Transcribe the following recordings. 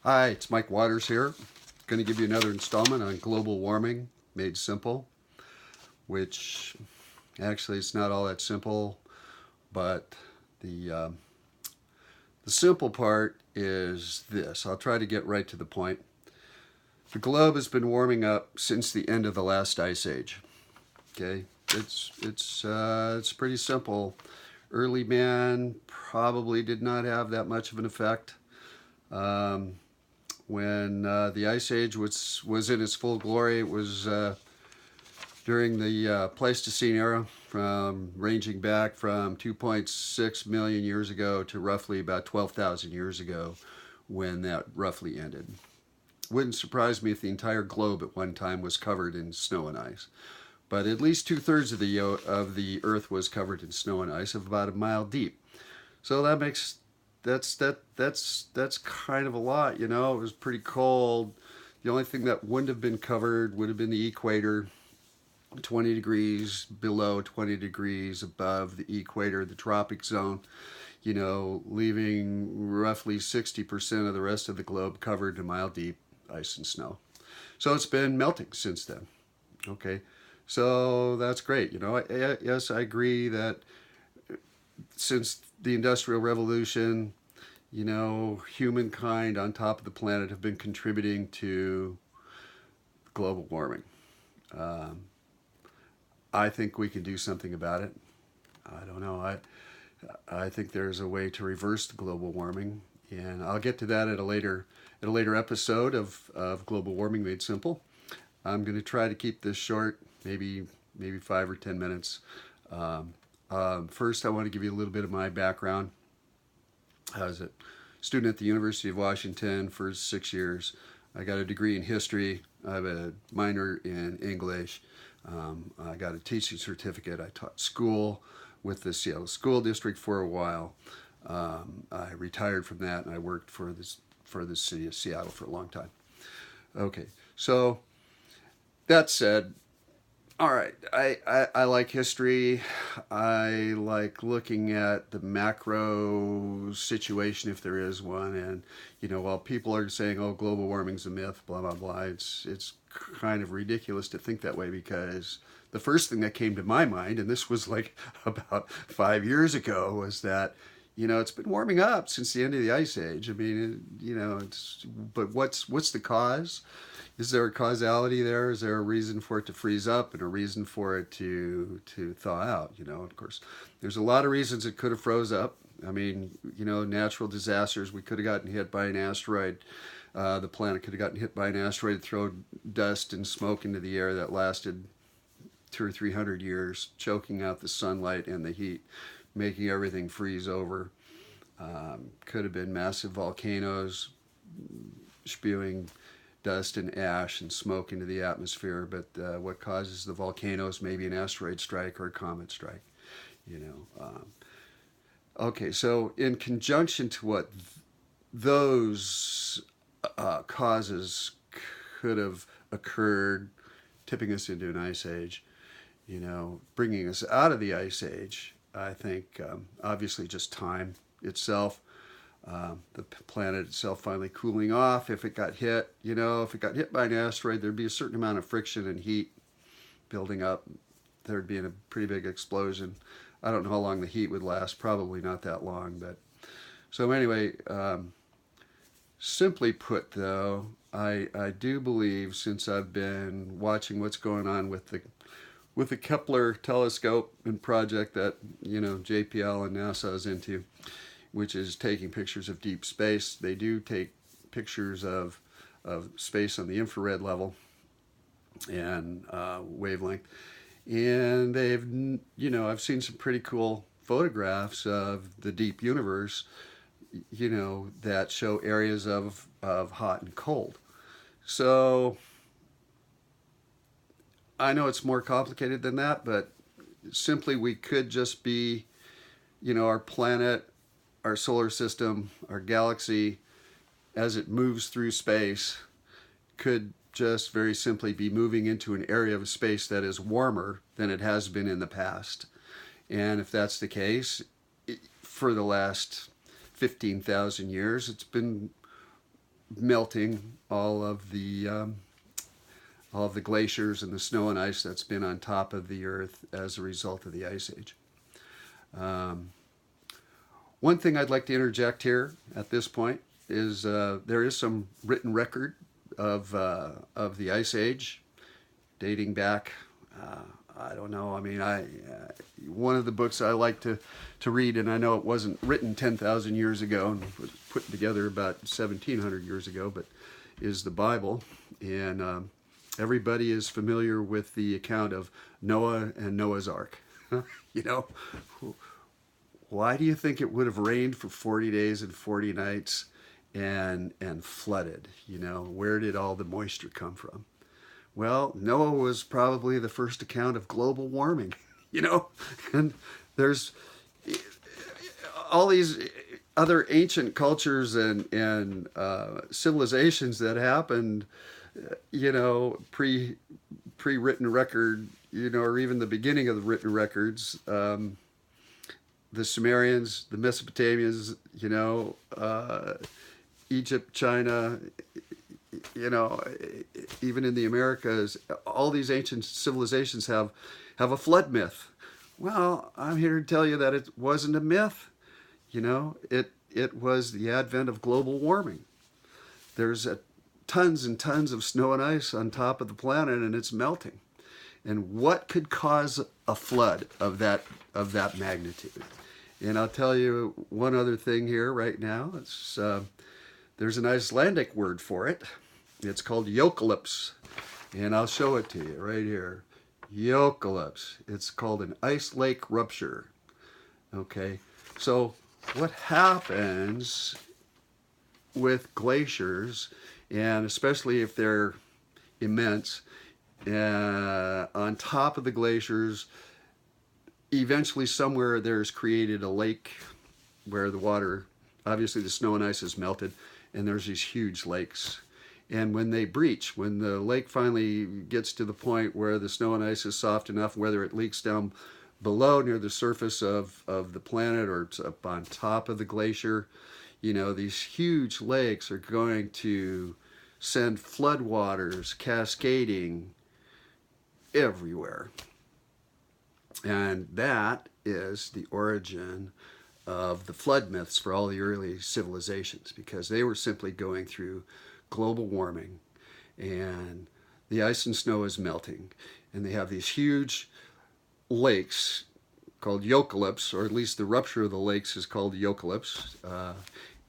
Hi, it's Mike Waters here. Going to give you another installment on global warming made simple, which actually it's not all that simple, but the uh, the simple part is this. I'll try to get right to the point. The globe has been warming up since the end of the last ice age. Okay, it's pretty simple. Early man probably did not have that much of an effect. Um, when the Ice Age was in its full glory. It was during the Pleistocene era, from ranging back from 2.6 million years ago to roughly about 12,000 years ago, when that roughly ended. Wouldn't surprise me if the entire globe at one time was covered in snow and ice. But at least two-thirds of the Earth was covered in snow and ice of about a mile deep. So that's kind of a lot, you know. It was pretty cold. The only thing that wouldn't have been covered would have been the equator, 20 degrees below, 20 degrees above the equator, the tropic zone, you know, leaving roughly 60% of the rest of the globe covered in mile deep ice and snow. So it's been melting since then. Okay. So that's great. You know, yes, I agree that since the Industrial Revolution, you know, humankind on top of the planet have been contributing to global warming. Um, I think we can do something about it. I don't know. I think there's a way to reverse the global warming, and I'll get to that at a later episode of Global Warming Made Simple. I'm going to try to keep this short, maybe 5 or 10 minutes. First, I want to give you a little bit of my background. I was a student at the University of Washington for 6 years. I got a degree in history. I have a minor in English. I got a teaching certificate. I taught school with the Seattle School District for a while. I retired from that and I worked for the city of Seattle for a long time. Okay, so that said, all right, I like history. I like looking at the macro situation, if there is one. And, you know, while people are saying, oh, global warming's a myth, blah, blah, blah, it's kind of ridiculous to think that way, because the first thing that came to my mind, and this was like about 5 years ago, was that, you know, it's been warming up since the end of the ice age. I mean, you know, but what's the cause? Is there a causality there? Is there a reason for it to freeze up and a reason for it to thaw out? You know, of course, there's a lot of reasons it could have froze up. I mean, you know, natural disasters. We could have gotten hit by an asteroid. The planet could have gotten hit by an asteroid, throw dust and smoke into the air that lasted 200 or 300 years, choking out the sunlight and the heat, making everything freeze over. Could have been massive volcanoes spewing dust and ash and smoke into the atmosphere. But what causes the volcanoes? Maybe an asteroid strike or a comet strike. You know. Okay, so in conjunction to what those causes could have occurred, tipping us into an ice age, you know, bringing us out of the ice age, I think obviously just time itself, the planet itself finally cooling off. If it got hit, you know, if it got hit by an asteroid, there'd be a certain amount of friction and heat building up. There'd be a pretty big explosion. I don't know how long the heat would last. Probably not that long. But so anyway, simply put, though, I do believe, since I've been watching what's going on with the Kepler telescope and project that, you know, JPL and NASA is into, which is taking pictures of deep space. They do take pictures of space on the infrared level and wavelength. And they've, you know, I've seen some pretty cool photographs of the deep universe, you know, that show areas of hot and cold. So I know it's more complicated than that, but simply we could just be, you know, our planet, our solar system, our galaxy, as it moves through space, could just very simply be moving into an area of space that is warmer than it has been in the past. And if that's the case, for the last 15,000 years, it's been melting all of the glaciers and the snow and ice that's been on top of the earth as a result of the Ice Age. One thing I'd like to interject here at this point is there is some written record of the Ice Age dating back. I don't know. I mean, one of the books I like to read, and I know it wasn't written 10,000 years ago and was put together about 1,700 years ago, but is the Bible. And everybody is familiar with the account of Noah and Noah's Ark. You know, why do you think it would have rained for 40 days and 40 nights and flooded? You know, where did all the moisture come from? Well, Noah was probably the first account of global warming, you know, and there's all these other ancient cultures and civilizations that happened, you know, pre-written record, you know, or even the beginning of the written records. The Sumerians, the Mesopotamians, you know, Egypt, China, you know, even in the Americas, all these ancient civilizations have a flood myth. Well, I'm here to tell you that it wasn't a myth. You know, it was the advent of global warming. There's tons and tons of snow and ice on top of the planet, and it's melting. And what could cause a flood of that magnitude? And I'll tell you one other thing here right now. It's there's an Icelandic word for it. It's called eucalypts, and I'll show it to you right here. Eucalypts. It's called an ice lake rupture. Okay, so what happens with glaciers, and especially if they're immense, on top of the glaciers, eventually somewhere there's created a lake where the water, obviously the snow and ice is melted, and there's these huge lakes. And when they breach, when the lake finally gets to the point where the snow and ice is soft enough, whether it leaks down below near the surface of the planet or it's up on top of the glacier, you know, these huge lakes are going to send floodwaters cascading everywhere. And that is the origin of the flood myths for all the early civilizations, because they were simply going through global warming, and the ice and snow is melting, and they have these huge lakes called eucalypts, or at least the rupture of the lakes is called eucalypts,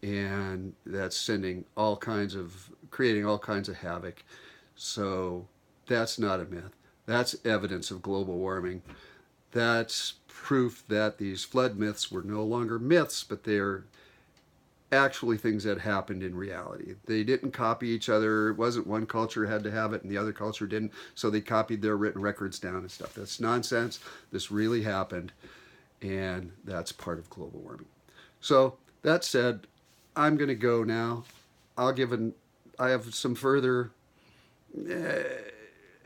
and that's creating all kinds of havoc. So that's not a myth. That's evidence of global warming. That's proof that these flood myths were no longer myths, but they're actually things that happened in reality. They didn't copy each other. It wasn't one culture had to have it and the other culture didn't, so they copied their written records down and stuff. That's nonsense. This really happened, and that's part of global warming. So that said, I'm going to go now. I have some further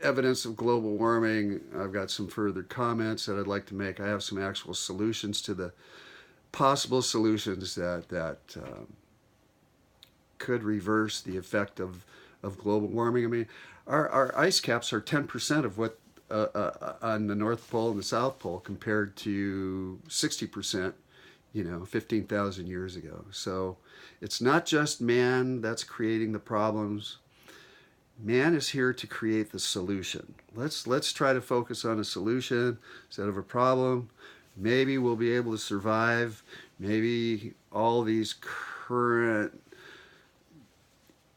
evidence of global warming. I've got some further comments that I'd like to make. I have some actual solutions to the possible solutions that could reverse the effect of global warming. I mean, our ice caps are 10% of what on the North Pole and the South Pole compared to 60%, you know, 15,000 years ago. So it's not just man that's creating the problems. Man is here to create the solution. Let's try to focus on a solution instead of a problem. Maybe we'll be able to survive. Maybe all these current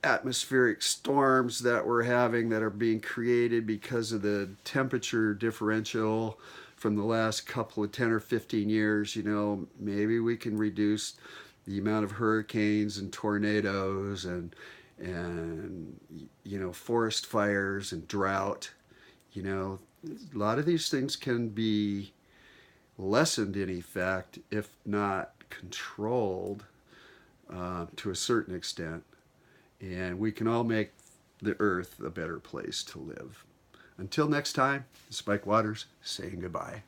atmospheric storms that we're having that are being created because of the temperature differential from the last couple of 10 or 15 years, you know, maybe we can reduce the amount of hurricanes and tornadoes and you know, forest fires and drought. You know, a lot of these things can be lessened in effect, if not controlled to a certain extent, and we can all make the earth a better place to live. Until next time, Spike Waters saying goodbye.